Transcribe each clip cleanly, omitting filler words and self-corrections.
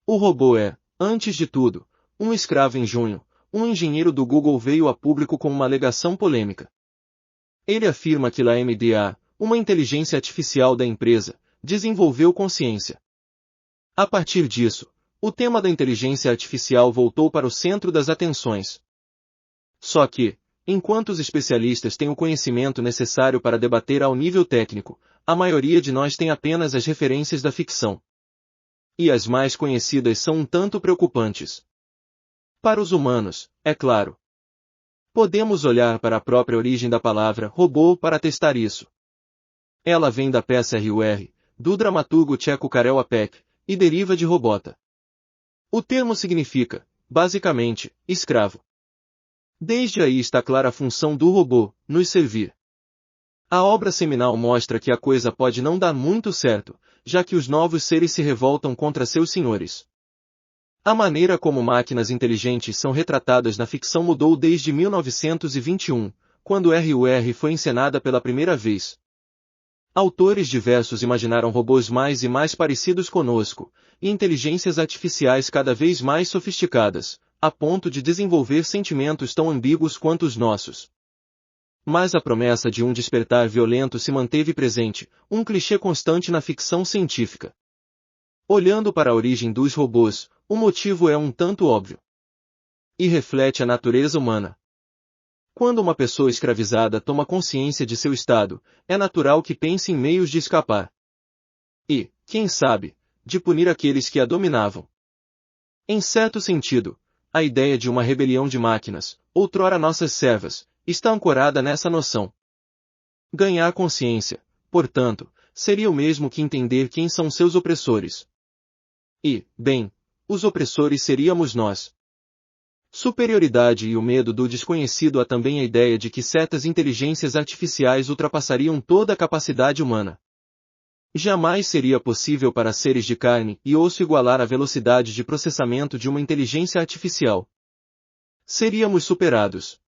O robô é, antes de tudo, um escravo. Em junho, um engenheiro do Google veio a público com uma alegação polêmica. Ele afirma que a MDA, uma inteligência artificial da empresa, desenvolveu consciência. A partir disso, o tema da inteligência artificial voltou para o centro das atenções. Só que, enquanto os especialistas têm o conhecimento necessário para debater ao nível técnico, a maioria de nós tem apenas as referências da ficção. E as mais conhecidas são um tanto preocupantes. Para os humanos, é claro. Podemos olhar para a própria origem da palavra robô para testar isso. Ela vem da peça RUR, do dramaturgo tcheco Karel Apek, e deriva de robota. O termo significa, basicamente, escravo. Desde aí está clara a função do robô, nos servir. A obra seminal mostra que a coisa pode não dar muito certo, já que os novos seres se revoltam contra seus senhores. A maneira como máquinas inteligentes são retratadas na ficção mudou desde 1921, quando RUR foi encenada pela primeira vez. Autores diversos imaginaram robôs mais e mais parecidos conosco, e inteligências artificiais cada vez mais sofisticadas, a ponto de desenvolver sentimentos tão ambíguos quanto os nossos. Mas a promessa de um despertar violento se manteve presente, um clichê constante na ficção científica. Olhando para a origem dos robôs, o motivo é um tanto óbvio. E reflete a natureza humana. Quando uma pessoa escravizada toma consciência de seu estado, é natural que pense em meios de escapar. E, quem sabe, de punir aqueles que a dominavam. Em certo sentido, a ideia de uma rebelião de máquinas, outrora nossas servas, está ancorada nessa noção. Ganhar consciência, portanto, seria o mesmo que entender quem são seus opressores. E, bem, os opressores seríamos nós. Superioridade e o medo do desconhecido. Há também a ideia de que certas inteligências artificiais ultrapassariam toda a capacidade humana. Jamais seria possível para seres de carne e osso igualar a velocidade de processamento de uma inteligência artificial. Seríamos superados.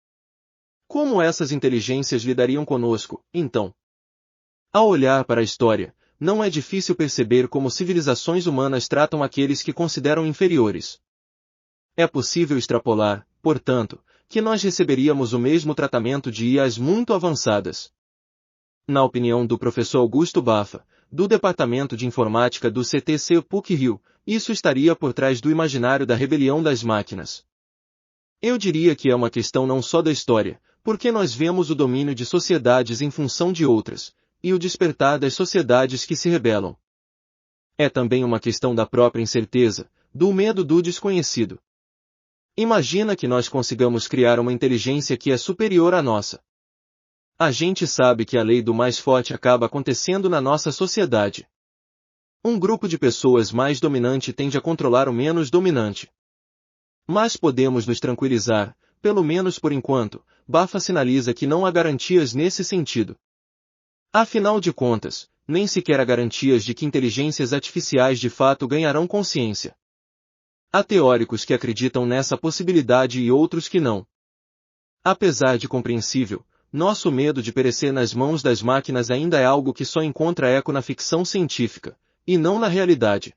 Como essas inteligências lidariam conosco, então? Ao olhar para a história, não é difícil perceber como civilizações humanas tratam aqueles que consideram inferiores. É possível extrapolar, portanto, que nós receberíamos o mesmo tratamento de IAs muito avançadas. Na opinião do professor Augusto Baffa, do Departamento de Informática do CTC PUC-Rio, isso estaria por trás do imaginário da rebelião das máquinas. Eu diria que é uma questão não só da história, porque nós vemos o domínio de sociedades em função de outras, e o despertar das sociedades que se rebelam. É também uma questão da própria incerteza, do medo do desconhecido. Imagina que nós consigamos criar uma inteligência que é superior à nossa. A gente sabe que a lei do mais forte acaba acontecendo na nossa sociedade. Um grupo de pessoas mais dominante tende a controlar o menos dominante. Mas podemos nos tranquilizar, pelo menos por enquanto, Baffa sinaliza que não há garantias nesse sentido. Afinal de contas, nem sequer há garantias de que inteligências artificiais de fato ganharão consciência. Há teóricos que acreditam nessa possibilidade e outros que não. Apesar de compreensível, nosso medo de perecer nas mãos das máquinas ainda é algo que só encontra eco na ficção científica, e não na realidade.